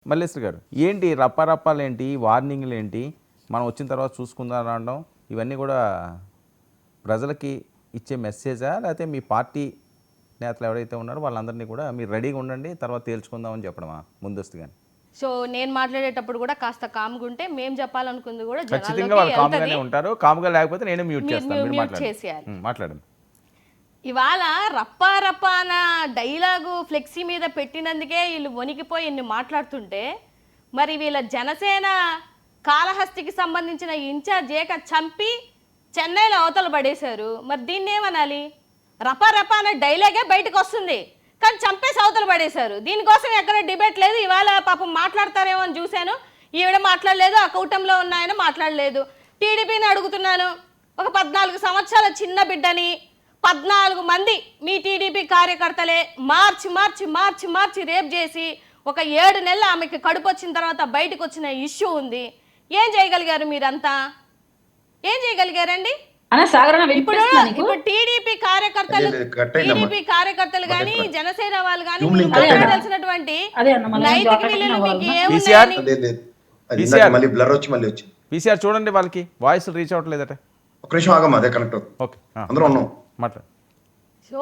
మల్లేశ్వరి గారు ఏంటి రప్పారప్పాలేంటి వార్నింగ్లు ఏంటి మనం వచ్చిన తర్వాత చూసుకుందాం అనడం ఇవన్నీ కూడా ప్రజలకి ఇచ్చే మెసేజా లేకపోతే మీ పార్టీ నేతలు ఎవరైతే ఉన్నారో వాళ్ళందరినీ కూడా మీరు రెడీగా ఉండండి తర్వాత తేల్చుకుందామని చెప్పడమా ముందస్తుగానే? సో నేను మాట్లాడేటప్పుడు కూడా కాస్త కామ్గా ఉంటే మేము చెప్పాలనుకుంది కూడా ఖచ్చితంగా వాళ్ళు కామ్గానే ఉంటారు. కామ్గా లేకపోతే నేను మ్యూట్ చేస్తాను. మీరు మాట్లాడండి. ఇవాళ రప్పా రప్పా అన్న డైలాగు ఫ్లెక్సీ మీద పెట్టినందుకే వీళ్ళు వణికిపోయి ఇన్ని మాట్లాడుతుంటే మరి వీళ్ళ జనసేన కాళహస్తికి సంబంధించిన ఇన్ఛార్జ్ ఏక చంపి చెన్నైలో అవతల పడేశారు. మరి దీన్ని ఏమనాలి? రపా రపా అనే డైలాగే బయటకు వస్తుంది కానీ చంపేసి అవతల పడేశారు. దీనికోసం ఎక్కడ డిబేట్ లేదు. ఇవాళ పాపం మాట్లాడతారేమో అని చూశాను, ఈవిడ మాట్లాడలేదు, ఆ కూటమిలో ఉన్నాయని మాట్లాడలేదు. టీడీపీని అడుగుతున్నాను, ఒక 14 సంవత్సరాల చిన్న బిడ్డని 14 మంది మీ టీడీపీ కార్యకర్తలే మార్చి మార్చి మార్చి మార్చి రేప్ చేసి ఒక 7 నెలలు ఆమెకి కడుపు వచ్చిన తర్వాత బయటకు వచ్చిన ఇష్యూ ఉంది. ఏం చేయగలిగారు మీరంతా? ఏం చేయగలిగారండి? ఇప్పుడు టీడీపీ కార్యకర్తలు కానీ జనసేన వాళ్ళు కానీ మాట్లాడాల్సినటువంటి నైతిక విలువలు మీకు ఏమున్నాయని పీసీఆర్ చూడండి, వాళ్ళకి వాయిస్ రీచ్ అవ్వట్లేదట. సో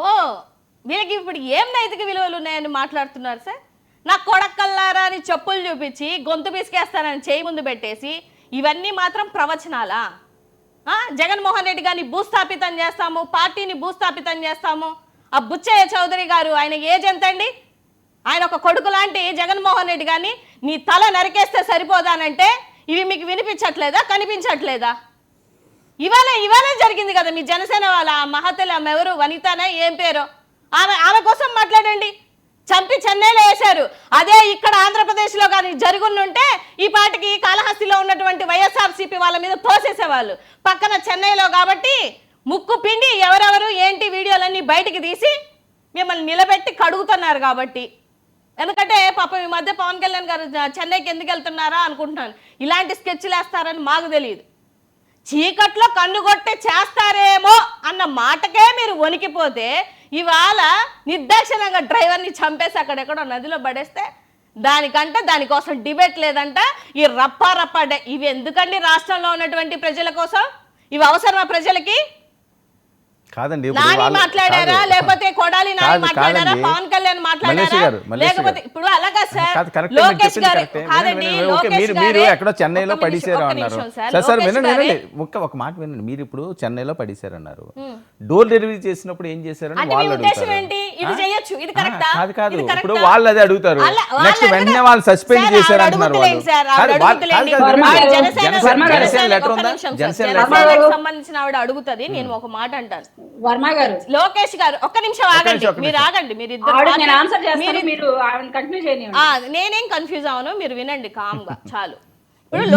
వీళ్ళకి ఇప్పుడు ఏం నైతిక విలువలు ఉన్నాయని మాట్లాడుతున్నారు సార్? నా కొడకల్లారా అని చెప్పులు చూపించి గొంతు పిసికేస్తానని చేయి ముందు పెట్టేసి ఇవన్నీ మాత్రం ప్రవచనాలా? జగన్మోహన్ రెడ్డి గారిని భూస్థాపితం చేస్తాము, పార్టీని భూస్థాపితం చేస్తాము. ఆ బుచ్చయ్య చౌదరి గారు ఆయన ఏజ్ ఎంత అండి? ఆయన ఒక కొడుకు లాంటి జగన్మోహన్ రెడ్డి గారిని నీ తల నరికేస్తే సరిపోదానంటే ఇవి మీకు వినిపించట్లేదా, కనిపించట్లేదా? ఇవాళే జరిగింది కదా మీ జనసేన వాళ్ళ మహతలు ఆమె ఎవరు, వనితానా ఏం పేరు, ఆమె కోసం మాట్లాడండి. చంపి చెన్నైలో వేశారు. అదే ఇక్కడ ఆంధ్రప్రదేశ్లో కానీ జరుగుంటే ఈ పాటికి కాళహస్తిలో ఉన్నటువంటి వైఎస్ఆర్సీపీ వాళ్ళ మీద తోసేసేవాళ్ళు. పక్కన చెన్నైలో కాబట్టి ముక్కు పిండి ఎవరెవరు ఏంటి వీడియోలన్నీ బయటికి తీసి మిమ్మల్ని నిలబెట్టి కడుగుతున్నారు కాబట్టి. ఎందుకంటే పాపం ఈ మధ్య పవన్ కళ్యాణ్ గారు చెన్నైకి ఎందుకు వెళ్తున్నారా అనుకుంటున్నాను. ఇలాంటి స్కెచ్లు వేస్తారని మాకు తెలియదు. చీకట్లో కన్నుగొట్టి చేస్తారేమో అన్న మాటకే మీరు వణికిపోతే ఇవాళ నిర్దాక్షిణంగా డ్రైవర్ని చంపేసి అక్కడెక్కడో నదిలో పడేస్తే దానికోసం డిబేట్ లేదంట. ఈ రప్పా రప్పా ఇవి ఎందుకండి రాష్ట్రంలో ఉన్నటువంటి ప్రజల కోసం? ఇవి అవసరమా ప్రజలకి? కాదండి, నాని మాట్లాడారా లేకపోతే కొడాలి నాని మాట్లాడారా, పవన్ కళ్యాణ్ మాట్లాడారా? లేకపోతే ఇప్పుడు అలాగా సార్ లోకేష్ గారు కాదండి, మీరు ఎక్కడో చెన్నైలో పడిశారు అన్నారు సార్. వినండి ఒక మాట వినండి. మీరు ఇప్పుడు చెన్నైలో పడిశారు అన్నారు, డోర్ డెలివరీ చేసినప్పుడు ఏం చేశారని వాళ్ళు అడుగుతారు. కాదు ఇప్పుడు వాళ్ళు అదే అడుగుతారు. నెక్స్ట్ వెంటనే వాళ్ళు సస్పెండ్ చేశారు అంటున్నారు. సంబంధించిన ఆవిడ అడుగుతుంది. నేను ఒక మాట అంటాను, వర్మ గారు, లోకేష్ గారు ఒక్క నిమిషం ఆగండి, మీరు ఆగండి, మీరు ఇద్దరు నేనేం కన్ఫ్యూజ్ అవను, మీరు వినండి కామ్ గా చాలు. ఇప్పుడు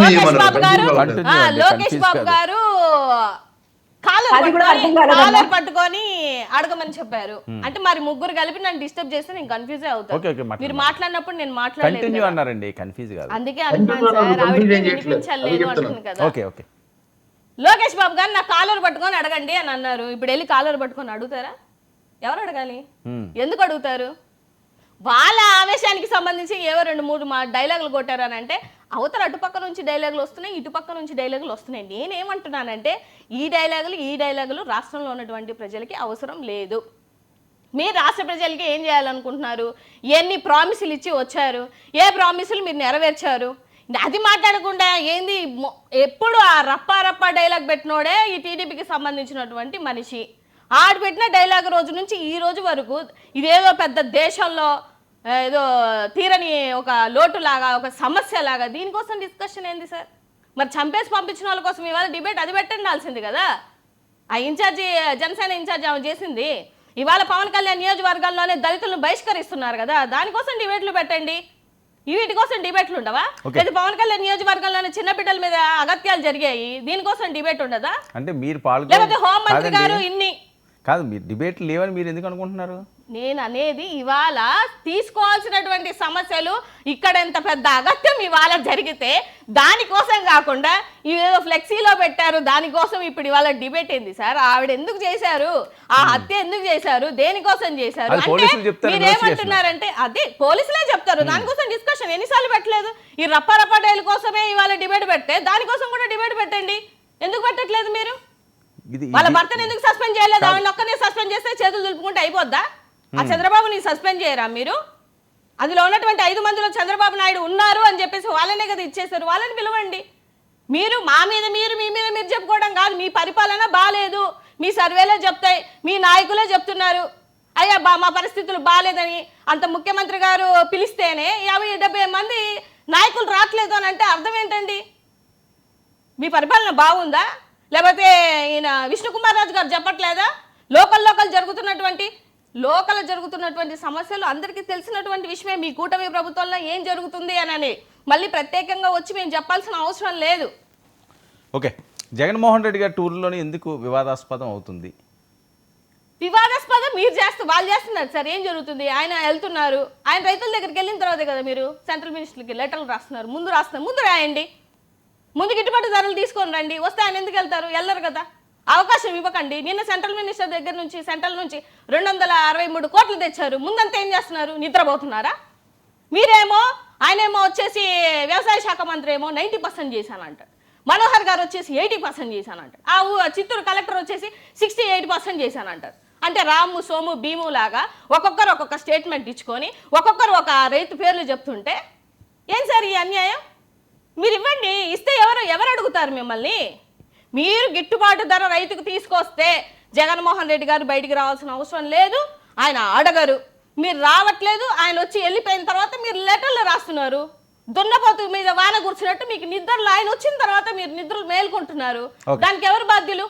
లోకేష్ బాబు గారు కాలర్ పట్టుకొని అడగమని చెప్పారు. అంటే మరి ముగ్గురు కలిపి నన్ను డిస్టర్బ్ చేస్తే నేను కన్ఫ్యూజ్ అవుతాను. మీరు మాట్లాడినప్పుడు నేను మాట్లాడలేదు, అందుకే అంటున్నాను సార్, ఆవిడ వినిపించలేదు అంటుంది కదా. లోకేష్ బాబు గారు నా కాలర్ పట్టుకొని అడగండి అని అన్నారు. ఇప్పుడు వెళ్ళి కాలర్ పట్టుకొని అడుగుతారా? ఎవరు అడగాలి? ఎందుకు అడుగుతారు? వాళ్ళ ఆవేశానికి సంబంధించి ఏవో 2-3 డైలాగులు కొట్టారు అని అంటే అవతల అటుపక్క నుంచి డైలాగులు వస్తున్నాయి, ఇటుపక్క నుంచి డైలాగులు వస్తున్నాయి. నేనేమంటున్నానంటే ఈ డైలాగులు రాష్ట్రంలో ఉన్నటువంటి ప్రజలకి అవసరం లేదు. మీరు రాష్ట్ర ప్రజలకి ఏం చేయాలనుకుంటున్నారు? ఎన్ని ప్రామిసులు ఇచ్చి వచ్చారు? ఏ ప్రామిసులు మీరు నెరవేర్చారు? అది మాట్లాడకుండా ఏంది ఎప్పుడు ఆ రప్పా రప్పా డైలాగ్ పెట్టినోడే ఈ టీడీపీకి సంబంధించినటువంటి మనిషి. ఆడు పెట్టిన డైలాగ్ రోజు నుంచి ఈ రోజు వరకు ఇదేదో పెద్ద దేశంలో ఏదో తీరని ఒక లోటులాగా, ఒక సమస్యలాగా, దీనికోసం డిస్కషన్ ఏంది సార్? మరి చంపేసి పంపించిన వాళ్ళ కోసం ఇవాళ డిబేట్ అది పెట్టండాల్సింది కదా. ఆ ఇన్ఛార్జి జనసేన ఇన్ఛార్జి ఆమె చేసింది. ఇవాళ పవన్ కళ్యాణ్ నియోజకవర్గాల్లోనే దళితులను బహిష్కరిస్తున్నారు కదా, దానికోసం డిబేట్లు పెట్టండి. వీటి కోసం డిబేట్లు ఉండవా? లేదా పవన్ కళ్యాణ్ నియోజకవర్గంలోనే చిన్న బిడ్డల మీద అగత్యాలు జరిగాయి, దీనికోసం డిబేట్ ఉండదా? అంటే మీరు లేకపోతే హోంమంత్రి గారు ఇన్ని కాదు, మీరు డిబేట్లు లేవని మీరు ఎందుకు అనుకుంటున్నారు? నేను అనేది ఇవాళ తీసుకోవాల్సినటువంటి సమస్యలు ఇక్కడ ఎంత పెద్ద అగత్యం ఇవాళ జరిగితే దానికోసం కాకుండా ఇవేదో ఫ్లెక్సీలో పెట్టారు, దానికోసం ఇప్పుడు ఇవాళ డిబేట్ ఏంది సార్? ఆవిడ ఎందుకు చేశారు, ఆ హత్య ఎందుకు చేశారు, దేనికోసం చేశారు అంటే మీరేమంటున్నారంటే అదే పోలీసులే చెప్తారు, దానికోసం డిస్కషన్ ఎన్నిసార్లు పెట్టలేదు? ఈ రప్ప డైల్ కోసమే ఇవాళ డిబేట్ పెడితే దానికోసం కూడా డిబేట్ పెట్టండి, ఎందుకు పెట్టట్లేదు మీరు? వాళ్ళ భర్తను ఎందుకు సస్పెండ్ చేయలేదు? ఆవిడ ఒక్కనే సస్పెండ్ చేస్తే చేతులు దులుపుకుంటే అయిపోద్దా? ఆ చంద్రబాబుని సస్పెండ్ చేయరా మీరు? అందులో ఉన్నటువంటి 5 మందిలో చంద్రబాబు నాయుడు ఉన్నారు అని చెప్పేసి వాళ్ళనే కదా ఇచ్చేసారు, వాళ్ళని పిలవండి. మీరు మా మీద మీరు మీ మీద మీరు చెప్పుకోవడం కాదు, మీ పరిపాలన బాగాలేదు, మీ సర్వేలే చెప్తాయి, మీ నాయకులే చెప్తున్నారు అయ్యా మా పరిస్థితులు బాగాలేదని. అంత ముఖ్యమంత్రి గారు పిలిస్తేనే 50-70 మంది నాయకులు రావట్లేదు అని అంటే అర్థం ఏంటండి? మీ పరిపాలన బాగుందా? లేకపోతే ఈయన విష్ణుకుమార్ రాజు గారు చెప్పట్లేదా? లోకల్ జరుగుతున్నటువంటి సమస్యలు అందరికీ తెలిసినటువంటి విషయమే. మీ కూటమి ప్రభుత్వంలో ఏం జరుగుతుంది అని మళ్ళీ ప్రత్యేకంగా వచ్చి మేము చెప్పాల్సిన అవసరం లేదు. ఓకే, జగన్మోహన్ రెడ్డి గారి టూర్లోని ఎందుకు వివాదాస్పదం అవుతుంది? వివాదాస్పదం వాళ్ళు చేస్తున్నారు సార్. ఏం జరుగుతుంది? ఆయన వెళ్తున్నారు, ఆయన రైతుల దగ్గరికి వెళ్ళిన తర్వాతే కదా మీరు సెంట్రల్ మినిస్టర్కి లెటర్లు రాస్తున్నారు. ముందు రాయండి, ముందు గిట్టుబాటు ధరలు తీసుకొని రండి. వస్తే ఆయన ఎందుకు వెళ్తారు? వెళ్ళరు కదా. అవకాశం ఇవ్వకండి. నిన్న సెంట్రల్ మినిస్టర్ దగ్గర నుంచి సెంట్రల్ నుంచి 263 కోట్లు తెచ్చారు. ముందంతా ఏం చేస్తున్నారు? నిద్రపోతున్నారా? ఆయనేమో వచ్చేసి వ్యవసాయ శాఖ మంత్రి ఏమో 90% చేశానంట, మనోహర్ గారు వచ్చేసి 80% చేశానంట, చిత్తూరు కలెక్టర్ వచ్చేసి 68% చేశానంటారు. అంటే రాము, సోము, భీము లాగా ఒక్కొక్కరు ఒక్కొక్క స్టేట్మెంట్ ఇచ్చుకొని ఒక్కొక్కరు ఒక రైతు పేర్లు చెప్తుంటే ఏం సార్ ఈ అన్యాయం? మీరు ఇవ్వండి, ఇస్తే ఎవరు అడుగుతారు మిమ్మల్ని? మీరు గిట్టుబాటు ధర రైతుకు తీసుకొస్తే జగన్మోహన్ రెడ్డి గారు బయటికి రావాల్సిన అవసరం లేదు, ఆయన అడగరు. మీరు రావట్లేదు, ఆయన వచ్చి వెళ్ళిపోయిన తర్వాత మీరు లెటర్లు రాస్తున్నారు. దున్నపోతు మీద వాన కూర్చున్నట్టు మీకు నిద్రలో ఆయన వచ్చిన తర్వాత మీరు నిద్రలు మేల్కొంటున్నారు. దానికి ఎవరు బాధ్యులు?